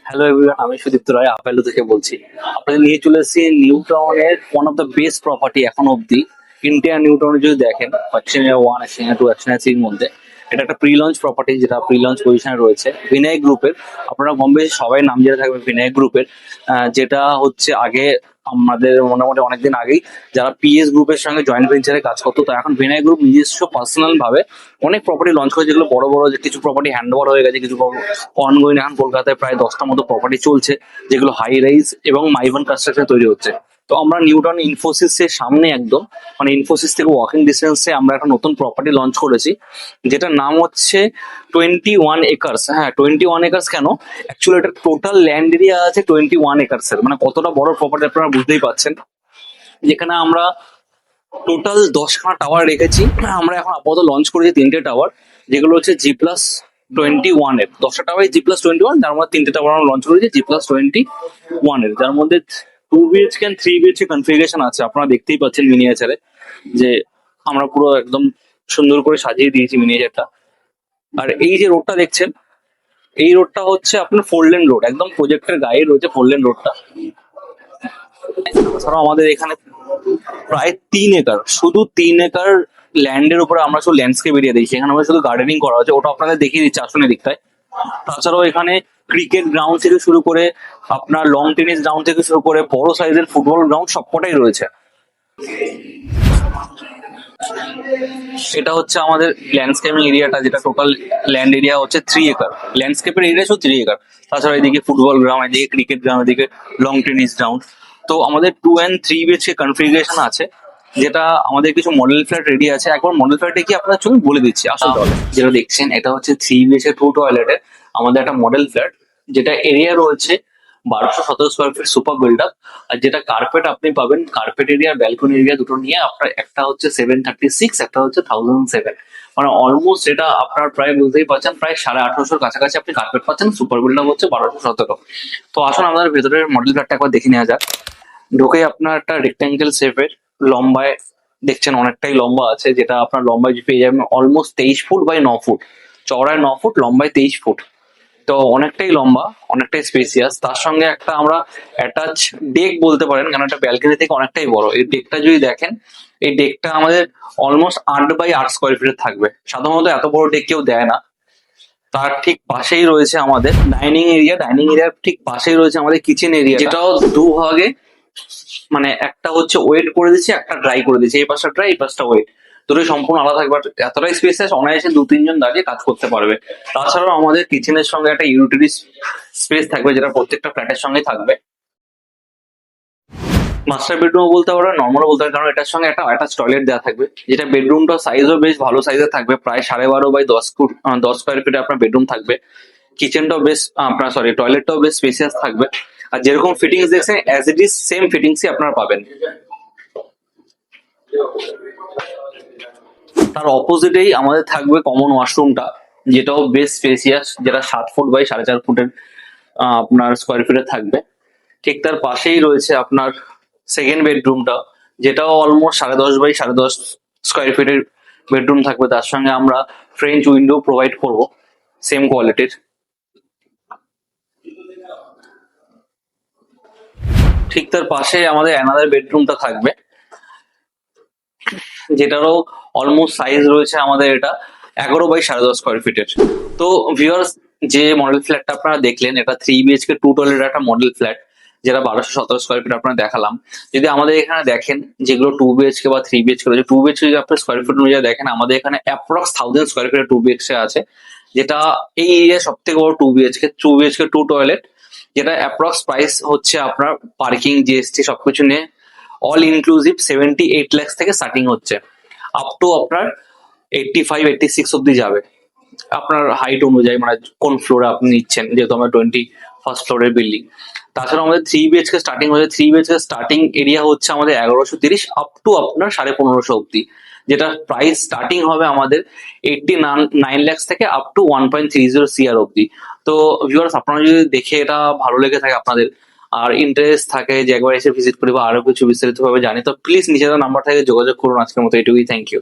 Hello everyone, আমি Sudipta Roy Apollo থেকে বলছি। আপনাদের নিয়ে চলে এসেছি নিউ টাউনের one of the best property এখন অব্দি। ইন্ডিয়া নিউ টাউনে যদি দেখেন অ্যাকশনিয়া 1, অ্যাকশনিয়া 2, অ্যাকশনিয়া 3 এর মধ্যে এটা একটা প্রি লঞ্চ প্রপার্টি, যেটা প্রি লঞ্চ পজিশনে রয়েছে বিনায়ক গ্রুপের। আপনারা কম বেশি সবাই নাম জেনে থাকবেন বিনায়ক গ্রুপের। যেটা হচ্ছে আগে আমাদের মোটামুটি অনেকদিন আগেই যারা পিএস গ্রুপের সঙ্গে জয়েন্ট ভেঞ্চারে কাজ করতো, তো এখন বিনায়ক গ্রুপ নিজস্ব পার্সোনাল ভাবে অনেক প্রপার্টি লঞ্চ করেছে, যেগুলো বড় বড়, যে কিছু প্রপার্টি হ্যান্ড ওভার হয়ে গেছে, কিছু অনগোয়িং এখন কলকাতায় প্রায় 10টার মতো প্রপার্টি চলছে, যেগুলো হাই রাইজ এবং মাইভান কনস্ট্রাকশন তৈরি হচ্ছে। তো আমরা নিউটন ইনফোসিসের সামনে একদম, মানে ইনফোসিস থেকে ওয়াকিং ডিস্টেন্সে আমরা একটা নতুন প্রপার্টি লঞ্চ করেছি, যেটার নাম হচ্ছে 21 একর্স। হ্যাঁ, 21 একর্স কেন? অ্যাকচুয়ালি এটা টোটাল ল্যান্ড এরিয়া আছে 21 একর্স এর, মানে কতটা বড় প্রপার্টি আপনারা বুঝতেই পারছেন। যেখানে আমরা টোটাল 10খানা টাওয়ার রেখেছি। আমরা এখন আপাতত লঞ্চ করেছি 3টে টাওয়ার, যেগুলো হচ্ছে G+21 এর। 10টা টাওয়ার G+21, যার মধ্যে 3টে টাওয়ার আমরা লঞ্চ করেছি G+21 এর, যার মধ্যে 2 BHK and 3 BHK কনফিগারেশন আছে। আপনারা দেখতেই পাচ্ছেন মিনিয়েচারে যে আমরা পুরো একদম সুন্দর করে সাজিয়ে দিয়েছি মিনিয়েচারটা। আর এই যে রোডটা দেখছেন, এই রোডটা হচ্ছে আপনার 4 লেন রোড, একদম প্রজেক্টের গায়ে রয়েছে 4 লেন রোডটা। এছাড়াও আমাদের এখানে প্রায় 3 একর, শুধু 3 একর ল্যান্ডের উপরে আমরা শুধু ল্যান্ডস্কেপ এরিয়া দিয়েছি। এখানে আমরা শুধু গার্ডেনিং করা হচ্ছে, ওটা আপনাদের দেখিয়ে দিচ্ছি আসলে দিকটায়। তাছাড়াও এখানে ক্রিকেট গ্রাউন্ড থেকে শুরু করে আপনার লং টেনিস গ্রাউন্ড থেকে শুরু করে বড় সাইজের ফুটবল গ্রাউন্ড সবকটাই রয়েছে। এটা হচ্ছে আমাদের ল্যান্ডস্কেপিং এরিয়াটা, যেটা টোটাল ল্যান্ড এরিয়া হচ্ছে 3 একর। ল্যান্ডস্কেপের এরিয়া শুধু 3 একর। তাছাড়া এদিকে ফুটবল গ্রাউন্ড, এদিকে ক্রিকেট গ্রাউন্ড, এদিকে লং টেনিস গ্রাউন্ড। তো আমাদের 2 and 3 BHK কনফিগারেশন আছে, যেটা আমাদের কিছু মডেল ফ্ল্যাট রেডি আছে। একবার মডেল ফ্ল্যাটে কি আপনার ছবি বলে দিচ্ছি আসল তাহলে। যেটা দেখছেন এটা হচ্ছে 3 BHK 2 টয়লেটের আমাদের একটা মডেল ফ্ল্যাট, যেটা এরিয়া রয়েছে 1217 square feet super build up. আর যেটা কার্পেট আপনি পাবেন, কার্পেট এরিয়া ব্যালকনি এরিয়া দুটো নিয়ে আপনার একটা হচ্ছে 736, একটা হচ্ছে 1007, মানে অলমোস্ট এটা আপনার প্রায় বুঝতেই পারছেন প্রায় 1850 কাছাকাছি আপনি কার্পেট পাচ্ছেন। সুপার বিল্ড আপ হচ্ছে 1217। তো আসুন আমাদের ভেতরের মডেল ফ্ল্যাটটা একবার দেখে নেওয়া যাক। ঢুকে আপনার একটা রেক্ট্যাঙ্গেল শেপের, লম্বায় দেখছেন অনেকটাই লম্বা আছে, যেটা আপনার লম্বায় পেয়ে যাবেন অলমোস্ট 23 ফুট বাই 9 ফুট, চওড়ায় 9 ফুট, লম্বায় 23 ফুট। তো অনেকটাই লম্বা, অনেকটাই স্পেসিয়াস। তার সঙ্গে একটা আমরা অ্যাটাচ ডেক বলতে পারেন, কারণ একটা ব্যালকনি থেকে অনেকটাই বড়। এই ডেকটা যদি দেখেন, এই ডেকটা আমাদের অলমোস্ট 8 বাই 8 স্কোয়ার ফিটের থাকবে। সাধারণত এত বড় ডেক কেউ দেয় না। তার ঠিক পাশেই রয়েছে আমাদের ডাইনিং এরিয়া, ডাইনিং এরিয়ার ঠিক পাশেই রয়েছে আমাদের কিচেন এরিয়া, যেটাও দুভাগে, মানে একটা হচ্ছে ওয়েট করে দিচ্ছি, একটা ড্রাই করে দিচ্ছি। এই পাশটা ড্রাই, এই পাশটা ওয়েট, দুটোই সম্পূর্ণ আলাদা থাকবে। এতটাই স্পেসিয়াস, অনায়াসে 2-3 জন দাঁড়িয়ে কাজ করতে পারবে। তাছাড়াও আমাদের কিচেনের সঙ্গে একটা ইউটিলিটি স্পেস থাকবে, যেটা প্রত্যেকটা ফ্ল্যাটের সঙ্গে থাকবে। মাস্টার বেডরুম বলতে পারো, নর্মালও বলতে পারো, কারণ এটার সঙ্গে একটা অ্যাটাচ টয়লেট দেওয়া থাকবে। যেটা বেডরুমটা সাইজও বেশ ভালো সাইজের থাকবে, প্রায় 12.5 বাই 10 ফুট 10 স্কোয়ার ফিটে আপনার বেডরুম থাকবে। কিচেনটাও বেশ আপনার টয়লেটটাও বেশ স্পেসিয়াস থাকবে। আর যেরকম ফিটিংস দেখছেন অ্যাজ ইট ইজ সেম ফিটিংসই আপনারা পাবেন। তার অপোজিটেই আমাদের থাকবে কমন ওয়াশরুমটা, যেটাও বেশ স্পেসিয়াস, যেটা 7 ফুট বাই 4.5 ফুটের আপনার স্কোয়ার ফিটে থাকবে। ঠিক তার পাশেই রয়েছে আপনার সেকেন্ড বেডরুমটা, যেটাও অলমোস্ট 10.5 বাই 10.5 স্কোয়ার ফিটের বেডরুম থাকবে। তার সঙ্গে আমরা ফ্রেঞ্চ উইন্ডো প্রোভাইড করব সেম কোয়ালিটির। ঠিক তার পাশে আমাদের অ্যানাদার বেডরুমটা থাকবে, যেটারও অলমোস্ট সাইজ রয়েছে আমাদের এটা 11 বাই 10.5 স্কোয়ার ফিটের। তো ভিউয়ার্স, যে মডেল ফ্ল্যাটটা আপনারা দেখলেন, এটা 3 BHK 2 টয়লেট একটা মডেল ফ্ল্যাট, যেটা 1217 স্কোয়ার ফিট আপনারা দেখালাম। যদি আমাদের এখানে দেখেন যেগুলো 2 BHK বা 3 BHK রয়েছে, 2 BHK যদি আপনার স্কোয়ার ফিট অনুযায়ী দেখেন, আমাদের এখানে অ্যাপ্রক্স 1000 স্কোয়ার ফিটের 2 BHK আছে, যেটা এই এরিয়া সব থেকে বড় 2 BHK 2 টয়লেট, যেটা অ্যাপ্রক্স প্রাইস হচ্ছে আপনার পার্কিং জিএসটি সবকিছু নিয়ে অল ইনক্লুসিভ 78 লাখ থেকে স্টার্টিং হচ্ছে, আপ টু আপনার 85-86 অব্দি যাবে আপনার হাইট অনুযায়ী, মানে কোন ফ্লোরে আপনি নিচ্ছেন, যেহেতু আমরা 21st ফ্লোরের বিল্ডিং। তাছাড়া আমাদের 3 BHK স্টার্টিং হচ্ছে, 3 BHK স্টার্টিং এরিয়া হচ্ছে আমাদের 1130 আপ টু আপনার 1550 অব্দি, যেটা প্রাইস স্টার্টিং হবে আমাদের 89 লাখ থেকে আপ টু 1.30 CR অব্দি। তো ভিউয়ার্স, আপনারা যদি দেখে এটা ভালো লেগে থাকে আপনাদের, আর ইন্টারেস্ট থাকে যে একবার এসে ভিজিট করি বা আরো কিছু বিস্তারিত ভাবে জানি, তো প্লিজ নিচে নাম্বার থেকে যোগাযোগ করুন। আজকের মতো এটুকুই, থ্যাংক ইউ।